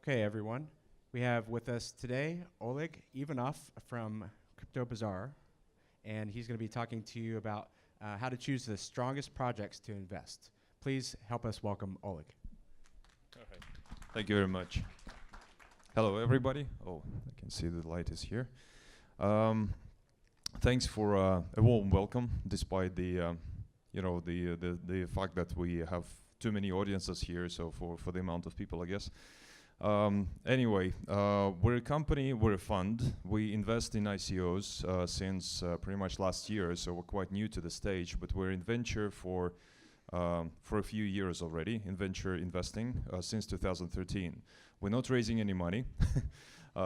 Okay, everyone. We have with us today Oleg Ivanov from Crypto Bazaar, and he's going to be talking to you about how to choose the strongest projects to invest. Please help us welcome Oleg. All right. Thank you very much. Hello, everybody. Oh, I can see the light is here. Thanks for a warm welcome, despite the the fact that we have too many audiences here. So for the amount of people, I guess. Anyway, we're a company, we're a fund. We invest in ICOs since pretty much last year, so we're quite new to the stage, but we're in venture for a few years already, in venture investing since 2013. We're not raising any money,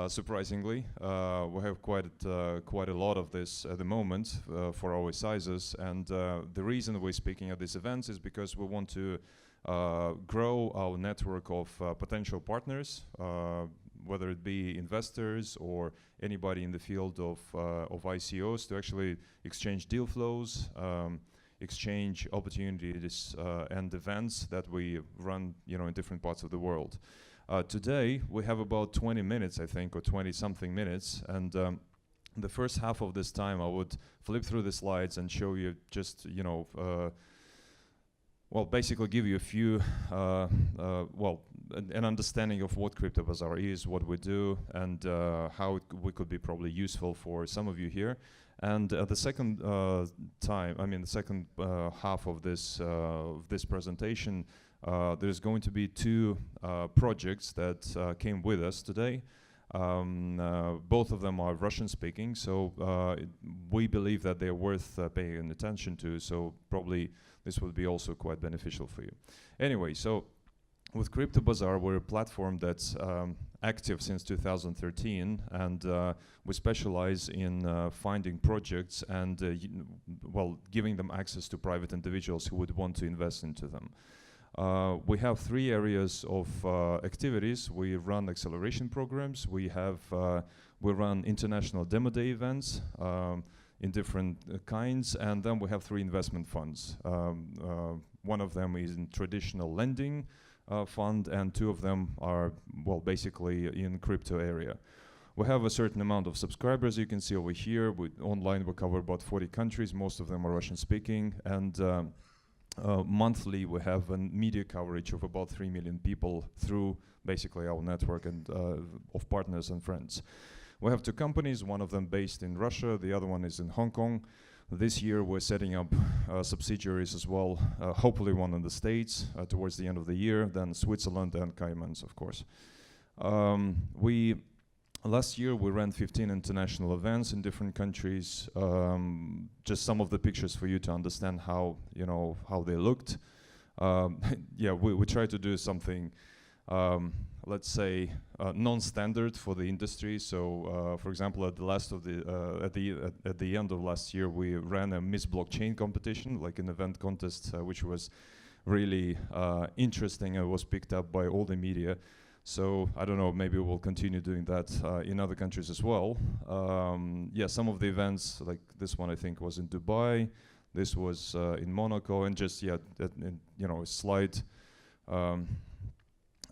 surprisingly. We have quite a lot of this at the moment for our sizes, and the reason we're speaking at these events is because we want to grow our network of potential partners, whether it be investors or anybody in the field of ICOs, to actually exchange deal flows, exchange opportunities and events that we run, in different parts of the world. Today we have about 20 minutes, I think, or 20-something minutes, and the first half of this time I would flip through the slides and show you just, basically give you a few, an understanding of what Crypto Bazaar is, what we do, and how we could be probably useful for some of you here. And the second half of this presentation, there's going to be two projects that came with us today. Both of them are Russian-speaking, so we believe that they're worth paying attention to. So probably this will be also quite beneficial for you. Anyway, so with Crypto Bazaar, we're a platform that's active since 2013, and we specialize in finding projects and giving them access to private individuals who would want to invest into them. We have three areas of activities. We run acceleration programs. We run international demo day events in different kinds, and then we have three investment funds. One of them is in traditional lending fund, and two of them are, basically in crypto area. We have a certain amount of subscribers. You can see over here. Online we cover about 40 countries. Most of them are Russian speaking, and monthly we have a media coverage of about 3 million people through basically our network and of partners and friends. We have two companies, one of them based in Russia, the other one is in Hong Kong. This year we're setting up subsidiaries as well, hopefully one in the States towards the end of the year, then Switzerland and Caymans, of course. Last year we ran 15 international events in different countries. Just some of the pictures for you to understand how they looked. We try to do something, let's say, non-standard for the industry. So, for example, at the end of last year, we ran a Miss Blockchain competition, like an event contest, which was really interesting and was picked up by all the media. So I don't know, maybe we'll continue doing that in other countries as well. Some of the events, like this one, I think was in Dubai. This was in Monaco, and just a slight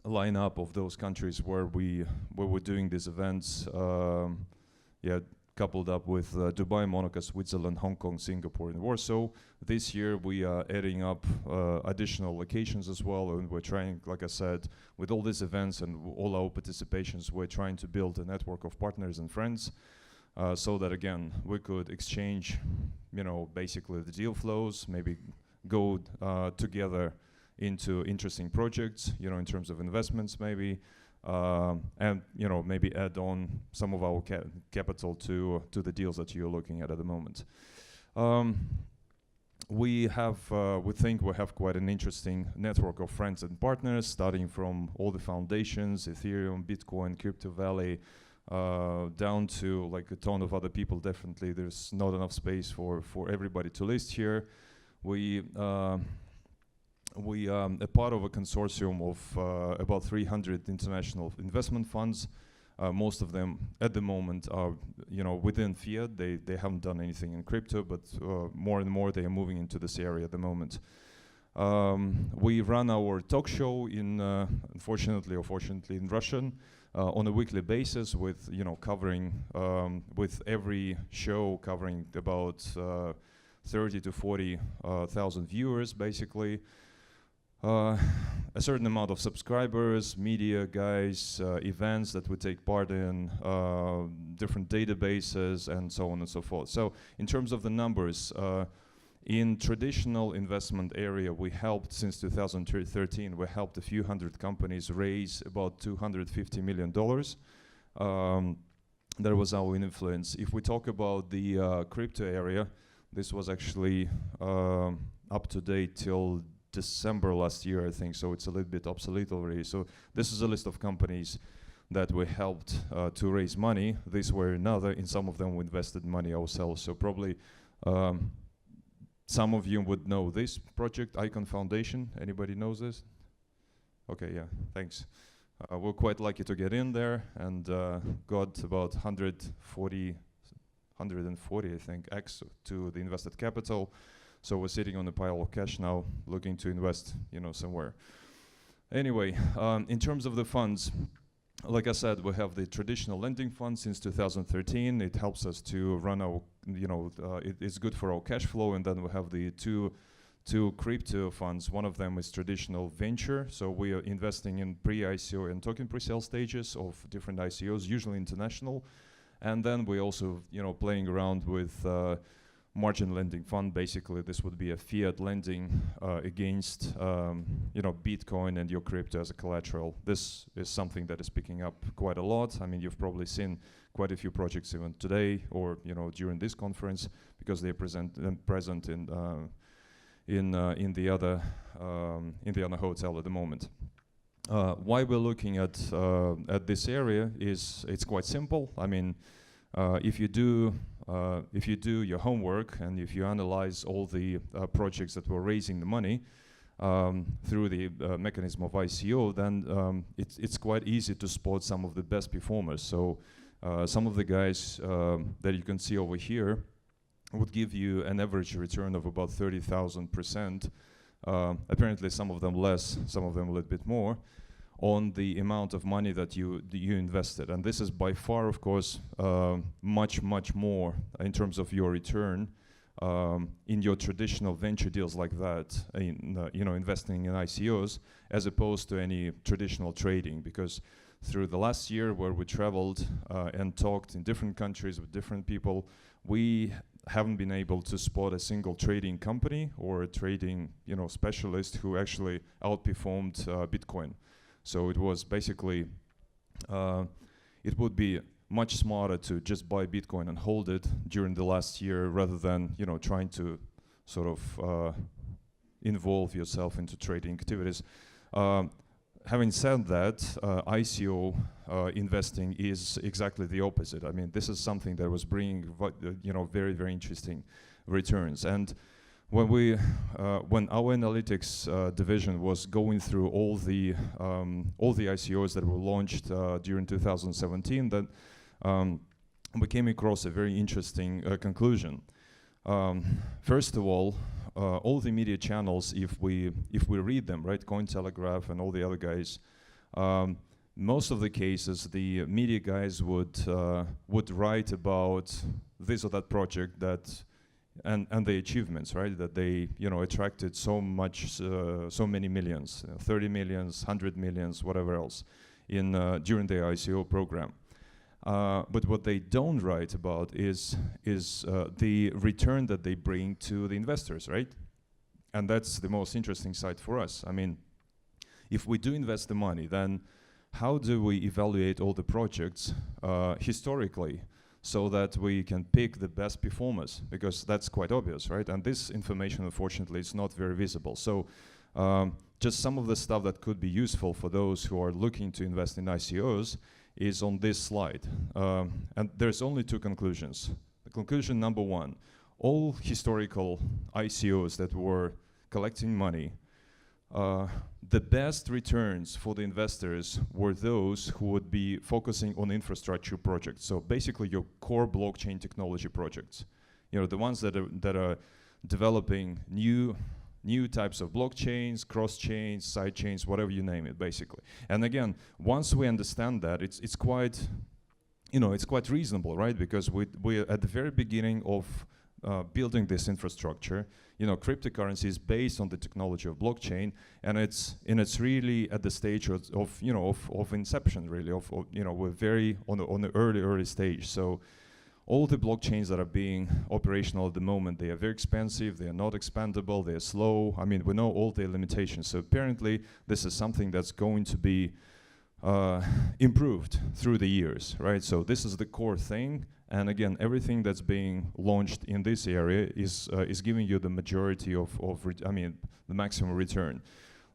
lineup of those countries where we were doing these events. Coupled up with Dubai, Monaco, Switzerland, Hong Kong, Singapore, and Warsaw. This year we are adding up additional locations as well, and we're trying, like I said, with all these events and all our participations, we're trying to build a network of partners and friends so that, again, we could exchange, basically the deal flows, maybe go together into interesting projects, in terms of investments maybe, and maybe add on some of our capital to the deals that you're looking at the moment. We think we have quite an interesting network of friends and partners, starting from all the foundations, Ethereum, Bitcoin, Crypto Valley, down to like a ton of other people. Definitely, there's not enough space for everybody to list here. We are part of a consortium of about 300 international investment funds. Most of them at the moment are within fiat. They haven't done anything in crypto, but more and more they are moving into this area at the moment. We run our talk show in, unfortunately or fortunately, in Russian on a weekly basis, with covering with every show covering about 30 to 40 thousand viewers, basically. A certain amount of subscribers, media guys, events that we take part in, different databases, and so on and so forth. So in terms of the numbers, in traditional investment area, we helped, since 2013, we helped a few hundred companies raise about $250 million. That was our influence. If we talk about the crypto area, this was actually up to date till December last year, I think, so it's a little bit obsolete already. So this is a list of companies that we helped to raise money this way or another. In some of them we invested money ourselves. So probably some of you would know this project, Icon Foundation. Anybody knows this? Okay, yeah, thanks. We're quite lucky to get in there, and got about 140, I think, X to the invested capital. So we're sitting on a pile of cash now, looking to invest, somewhere. Anyway, in terms of the funds, like I said, we have the traditional lending fund since 2013. It helps us to run our, it's good for our cash flow. And then we have the two crypto funds. One of them is traditional venture. So we are investing in pre-ICO and token pre-sale stages of different ICOs, usually international. And then we also, playing around with margin lending fund. Basically, this would be a fiat lending against Bitcoin and your crypto as a collateral. This is something that is picking up quite a lot. I mean, you've probably seen quite a few projects even today, or during this conference, because they're present in the other hotel at the moment. Why we're looking at this area is it's quite simple. I mean, if you do your homework and if you analyze all the projects that were raising the money through the mechanism of ICO, then it's quite easy to spot some of the best performers. So some of the guys that you can see over here would give you an average return of about 30,000%. Apparently some of them less, some of them a little bit more, on the amount of money that you invested. And this is by far, of course, much more in terms of your return in your traditional venture deals like that, investing in ICOs, as opposed to any traditional trading. Because through the last year, where we traveled and talked in different countries with different people, we haven't been able to spot a single trading company or a trading specialist who actually outperformed Bitcoin. So it was basically, it would be much smarter to just buy Bitcoin and hold it during the last year, rather than trying to sort of involve yourself into trading activities. Having said that, ICO investing is exactly the opposite. I mean, this is something that was bringing very interesting returns. And when our analytics division was going through all the ICOs that were launched during 2017, then we came across a very interesting conclusion. First of all the media channels, if we read them, right, Cointelegraph and all the other guys, most of the cases the media guys would write about this or that project that. And the achievements, right? That they, attracted so many millions, 30 millions, 100 millions, whatever else, during the ICO program. But what they don't write about is the return that they bring to the investors, right? And that's the most interesting side for us. I mean, if we do invest the money, then how do we evaluate all the projects historically, so that we can pick the best performers? Because that's quite obvious, right? And this information, unfortunately, is not very visible. So just some of the stuff that could be useful for those who are looking to invest in ICOs is on this slide. And there's only two conclusions. The conclusion number one, all historical ICOs that were collecting money, the best returns for the investors were those who would be focusing on infrastructure projects. So basically your core blockchain technology projects. The ones that are developing new new types of blockchains, cross chains, side chains, whatever you name it, basically. And again, once we understand that, it's quite, it's quite reasonable, right? Because we're at the very beginning of building this infrastructure. Cryptocurrency is based on the technology of blockchain, and it's really at the stage of inception, really. We're very on the early stage. So all the blockchains that are being operational at the moment, they are very expensive, they are not expandable, they are slow. I mean, we know all their limitations. So apparently, this is something that's going to be improved through the years, right? So this is the core thing. And again, everything that's being launched in this area is giving you the majority the maximum return.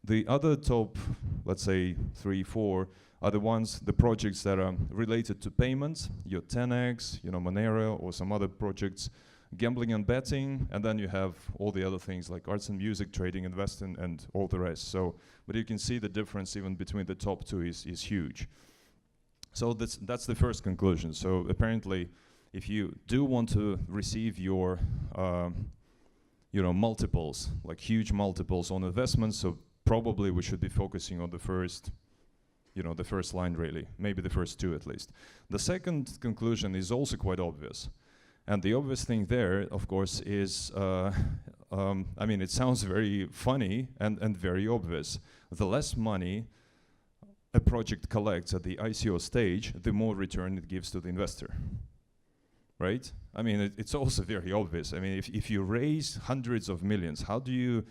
The other top, let's say 3, 4, are the projects that are related to payments, your 10x, Monero, or some other projects, gambling and betting, and then you have all the other things like arts and music, trading, investing, and all the rest. So, but you can see the difference even between the top two is huge. So that's the first conclusion. So apparently, if you do want to receive your, multiples, like huge multiples on investments, so probably we should be focusing on the first line really, maybe the first two at least. The second conclusion is also quite obvious. And the obvious thing there, of course, is, it sounds very funny and very obvious. The less money a project collects at the ICO stage, the more return it gives to the investor. Right? I mean, it's also very obvious. I mean, if you raise hundreds of millions, how do you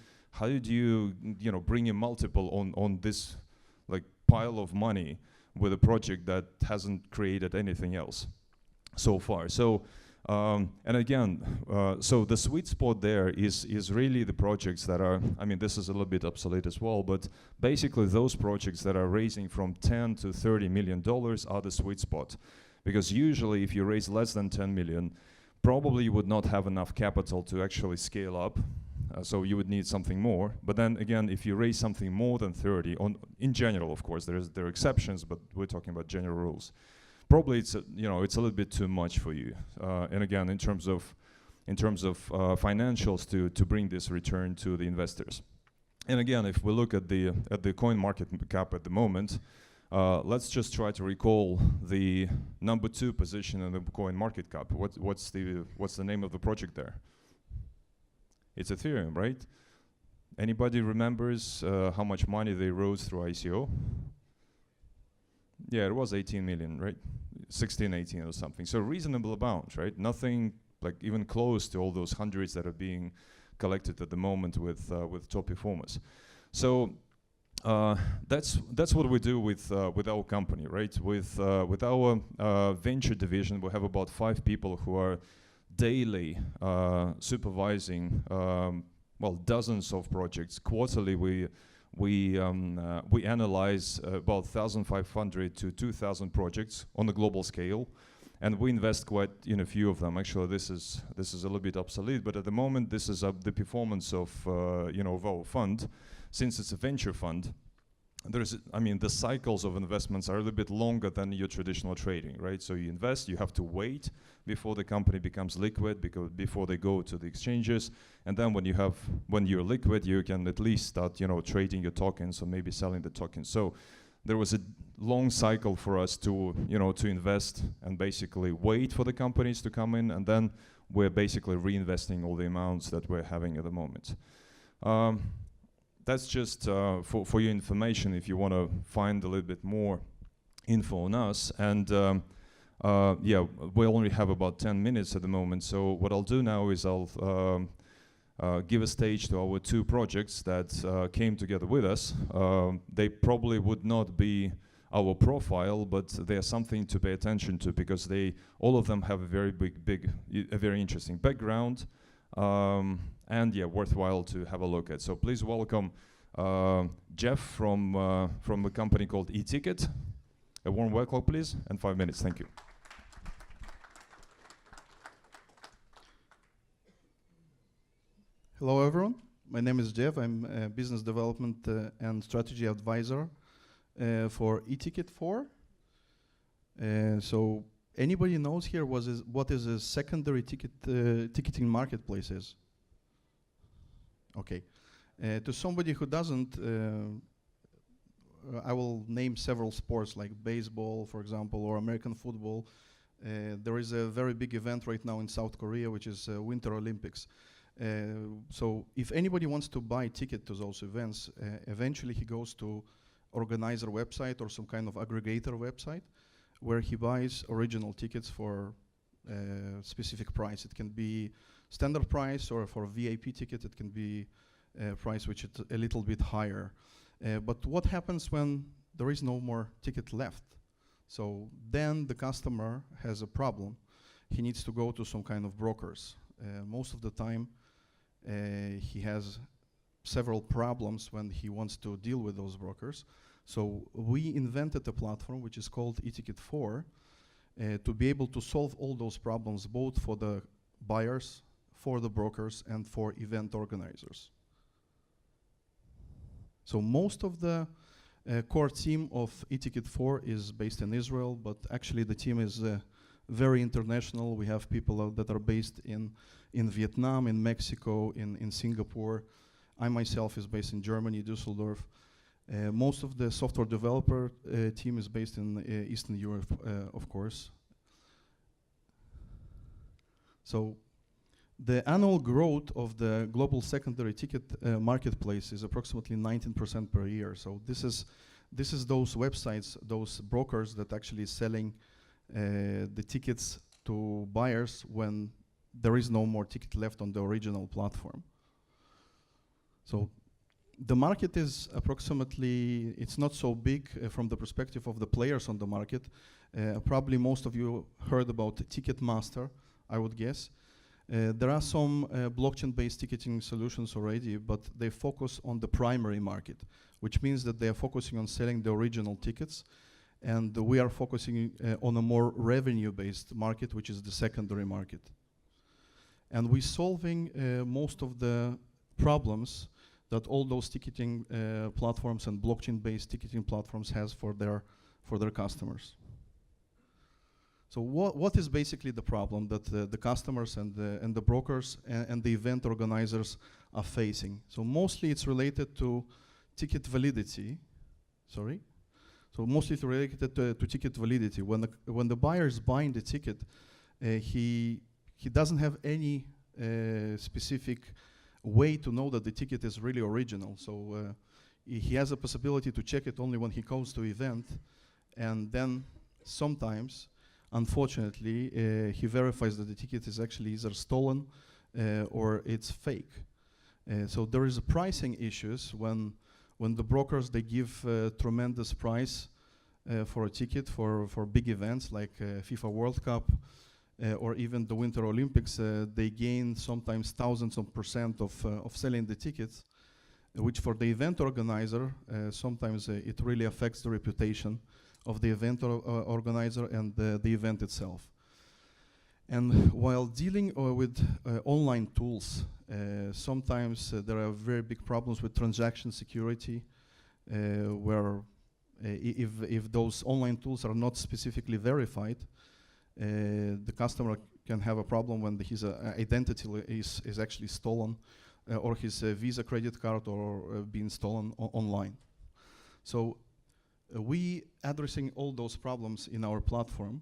bring a multiple on this like pile of money with a project that hasn't created anything else so far? So, and again, so the sweet spot there is really the projects that are, this is a little bit obsolete as well, but basically those projects that are raising from 10 to $30 million are the sweet spot. Because usually if you raise less than 10 million, probably you would not have enough capital to actually scale up. So you would need something more. But then again, if you raise something more than 30, in general, of course, there are exceptions, but we're talking about general rules. Probably it's a little bit too much for you. And again, in terms of financials to bring this return to the investors. And again, if we look at the coin market cap at the moment, let's just try to recall the number 2 position in the coin market cap. What's the name of the project there? It's Ethereum, right? Anybody remembers how much money they rose through ICO? Yeah, it was 18 million, right? 16, 18 or something. So reasonable amount, right? Nothing like even close to all those hundreds that are being collected at the moment with top performers. So that's what we do with our company, right? With our venture division, we have about 5 people who are daily supervising dozens of projects. Quarterly, we analyze about 1,500 to 2,000 projects on a global scale, and we invest quite in a few of them. Actually, this is a little bit obsolete, but at the moment, this is the performance of of our fund. Since it's a venture fund, the cycles of investments are a little bit longer than your traditional trading, right? So you invest, you have to wait before the company becomes liquid, before they go to the exchanges, and then when you're liquid, you can at least start, trading your tokens or maybe selling the tokens. So there was a long cycle for us to invest and basically wait for the companies to come in, and then we're basically reinvesting all the amounts that we're having at the moment. That's just for your information if you want to find a little bit more info on us. And we only have about 10 minutes at the moment. So what I'll do now is I'll give a stage to our 2 projects that came together with us. They probably would not be our profile, but they are something to pay attention to because all of them have a very a very interesting background. And worthwhile to have a look at. So please welcome Jeff from a company called eTicket. A warm welcome, please, and 5 minutes. Thank you. Hello, everyone. My name is Jeff. I'm a business development and strategy advisor for eTicket 4. So anybody knows here what is a secondary ticketing marketplace is? Okay. To somebody who doesn't, I will name several sports like baseball, for example, or American football. There is a very big event right now in South Korea, which is Winter Olympics. So if anybody wants to buy a ticket to those events, eventually he goes to organizer website or some kind of aggregator website where he buys original tickets for specific price. It can be standard price, or for VIP ticket it can be a price which is a little bit higher. But what happens when there is no more ticket left? So then the customer has a problem. He needs to go to some kind of brokers. Most of the time he has several problems when he wants to deal with those brokers. So we invented a platform which is called eTicket4 to be able to solve all those problems, both for the buyers, for the brokers, and for event organizers. So most of the core team of eTicket4 is based in Israel, but actually the team is very international. We have people that are based in Vietnam, in Mexico, in Singapore. I myself is based in Germany, Düsseldorf. Most of the software developer team is based in Eastern Europe, of course. So the annual growth of the global secondary ticket marketplace is approximately 19% per year. So this is those websites, those brokers that actually selling the tickets to buyers when there is no more ticket left on the original platform. So the market is approximately, it's not so big from the perspective of the players on the market. Probably most of you heard about Ticketmaster, I would guess. There are some blockchain-based ticketing solutions already, but they focus on the primary market, which means that they are focusing on selling the original tickets, and we are focusing on a more revenue-based market, which is the secondary market. And we're solving most of the problems that all those ticketing platforms and blockchain-based ticketing platforms has for their customers. So what is basically the problem that the customers and the brokers and the event organizers are facing? So mostly it's related to ticket validity. Sorry. So mostly it's related to ticket validity. When the buyer is buying the ticket, he doesn't have any specific way to know that the ticket is really original. So he has a possibility to check it only when he goes to event, and then sometimes, unfortunately, he verifies that the ticket is actually either stolen or it's fake. So there is a pricing issues when the brokers, they give tremendous price for a ticket for big events like FIFA World Cup or even the Winter Olympics. They gain sometimes thousands of % of selling the tickets, which for the event organizer, sometimes it really affects the reputation of the event organizer and the event itself. And while dealing with online tools, sometimes there are very big problems with transaction security, where if those online tools are not specifically verified, the customer can have a problem when his identity is actually stolen, or his Visa credit card or being stolen online. So we addressing all those problems in our platform.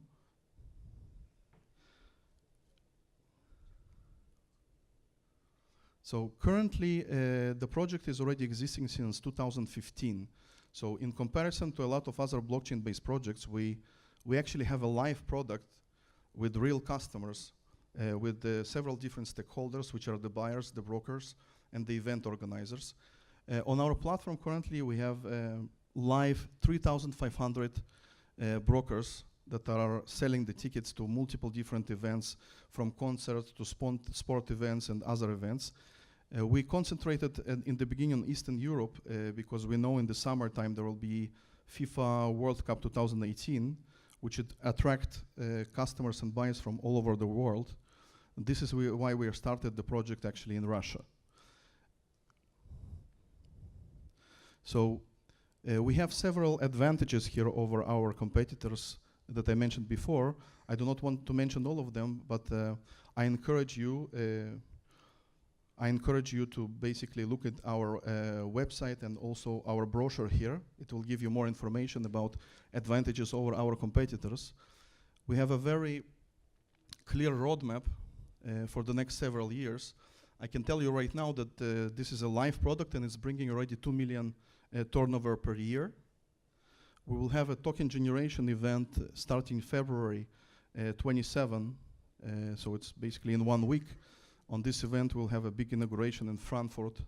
So currently, the project is already existing since 2015. So in comparison to a lot of other blockchain-based projects, we actually have a live product with real customers, with several different stakeholders, which are the buyers, the brokers, and the event organizers. On our platform currently, we have live 3,500 brokers that are selling the tickets to multiple different events, from concerts to sport events and other events. We concentrated in the beginning on Eastern Europe because we know in the summertime there will be FIFA World Cup 2018, which would attract customers and buyers from all over the world. And this is why we started the project actually in Russia. So we have several advantages here over our competitors that I mentioned before. I do not want to mention all of them, but I encourage you I encourage you to basically look at our website and also our brochure here. It will give you more information about advantages over our competitors. We have a very clear roadmap for the next several years. I can tell you right now that this is a live product and it's bringing already 2 million turnover per year. We will have a token generation event starting February 27, so it's basically in 1 week. On this event, we'll have a big inauguration in Frankfurt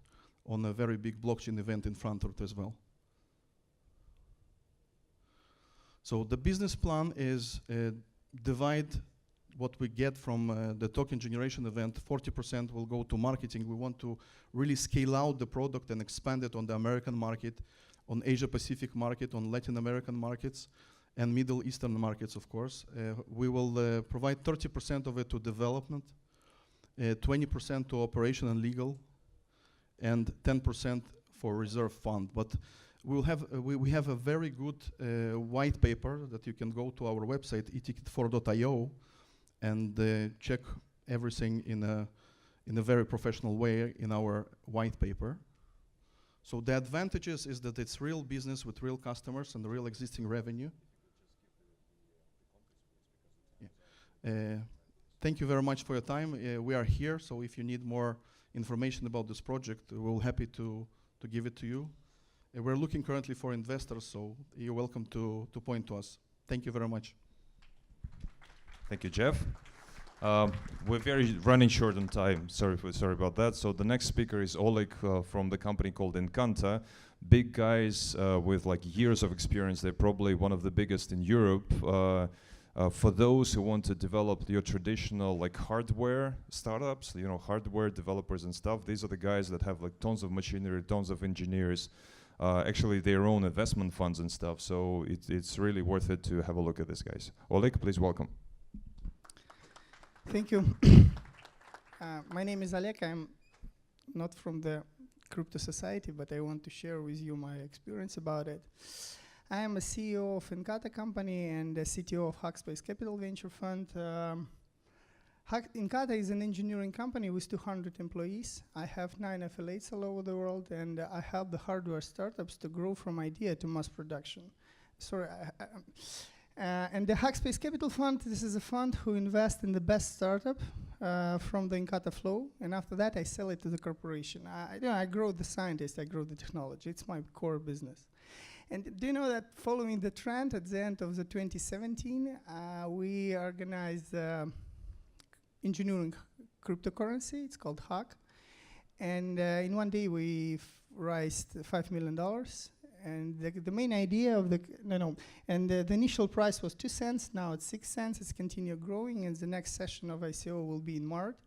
on a very big blockchain event in Frankfurt as well. So the business plan is divide what we get from the token generation event. 40% will go to marketing. We want to really scale out the product and expand it on the American market, on Asia Pacific market, on Latin American markets, and Middle Eastern markets, of course. We will provide 30% of it to development, 20% to operation and legal, and 10% for reserve fund. But we'll have we have a very good white paper that you can go to our website, eticket4.io, and check everything in a very professional way in our white paper. So the advantages is that it's real business with real customers and real existing revenue. Yeah. Thank you very much for your time. We are here, so if you need more information about this project, we're happy to give it to you. We're looking currently for investors, so you're welcome to point to us. Thank you very much. Thank you, Jeff. We're running short on time. Sorry about that. So the next speaker is Oleg from the company called Encanta. Big guys with like years of experience. They're probably one of the biggest in Europe. For those who want to develop your traditional like hardware startups, you know, hardware developers and stuff, these are the guys that have like tons of machinery, tons of engineers, actually their own investment funds and stuff. So it's really worth it to have a look at these guys. Oleg, please welcome. Thank you. My name is Oleg. I'm not from the crypto society, but I want to share with you my experience about it. I am a CEO of Encanta company and a CTO of Hackspace Capital Venture Fund. Encanta is an engineering company with 200 employees. I have 9 affiliates all over the world, and I help the hardware startups to grow from idea to mass production. And the Hackspace Capital Fund, this is a fund who invests in the best startup from the Encanta flow, and after that I sell it to the corporation. I grow the scientist, I grow the technology. It's my core business. And do you know that following the trend at the end of the 2017, we organized engineering cryptocurrency. It's called Hack. And in one day we raised $5 million. And the main idea of the the initial price was 2 cents. Now it's 6 cents. It's continued growing, and the next session of ICO will be in March.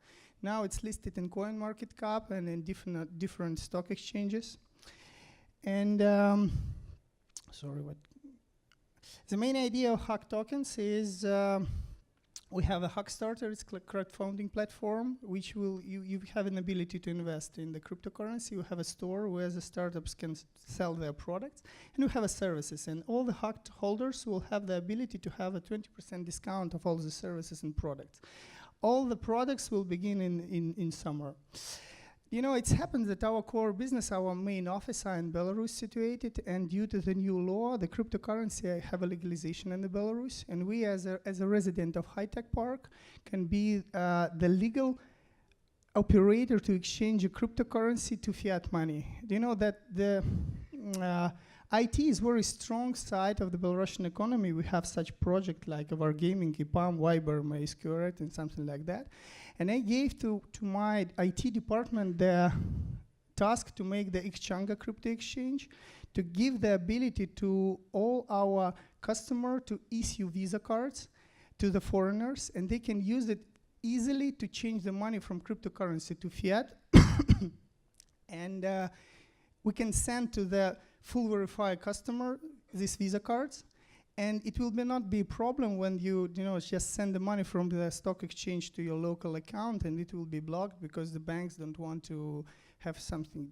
Now it's listed in CoinMarketCap and in different stock exchanges. And the main idea of Hack Tokens is we have a Hack Starter. It's a crowdfunding platform, which you have an ability to invest in the cryptocurrency. You have a store where the startups can sell their products, and you have a services. And all the Hack holders will have the ability to have a 20% discount of all the services and products. All the products will begin in summer. You know, it's happened that our core business, our main office are in Belarus situated, and due to the new law, the cryptocurrency have a legalization in the Belarus, and we as a resident of High Tech Park can be the legal operator to exchange a cryptocurrency to fiat money. Do you know that the IT is very strong side of the Belarusian economy? We have such project like Wargaming, EPAM, Viber, MySQL, and something like that. And I gave to my IT department the task to make the Xchanga crypto exchange, to give the ability to all our customers to issue Visa cards to the foreigners, and they can use it easily to change the money from cryptocurrency to fiat. And we can send to the full verified customer these Visa cards. And it will not be a problem when you just send the money from the stock exchange to your local account, and it will be blocked because the banks don't want to have something,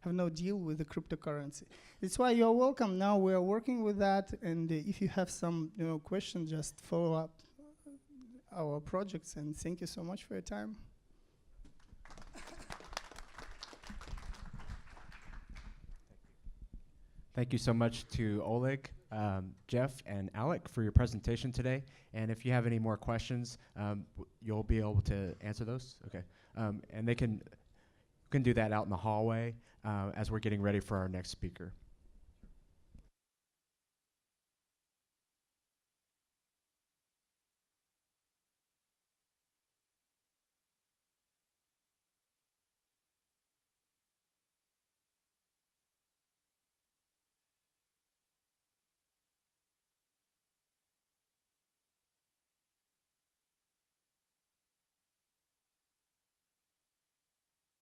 have no deal with the cryptocurrency. That's why you're welcome. Now we are working with that, and if you have some questions, just follow up our projects. And thank you so much for your time. Thank you so much to Oleg, Jeff, and Alec for your presentation today. And if you have any more questions, you'll be able to answer those. Okay. And they can do that out in the hallway as we're getting ready for our next speaker.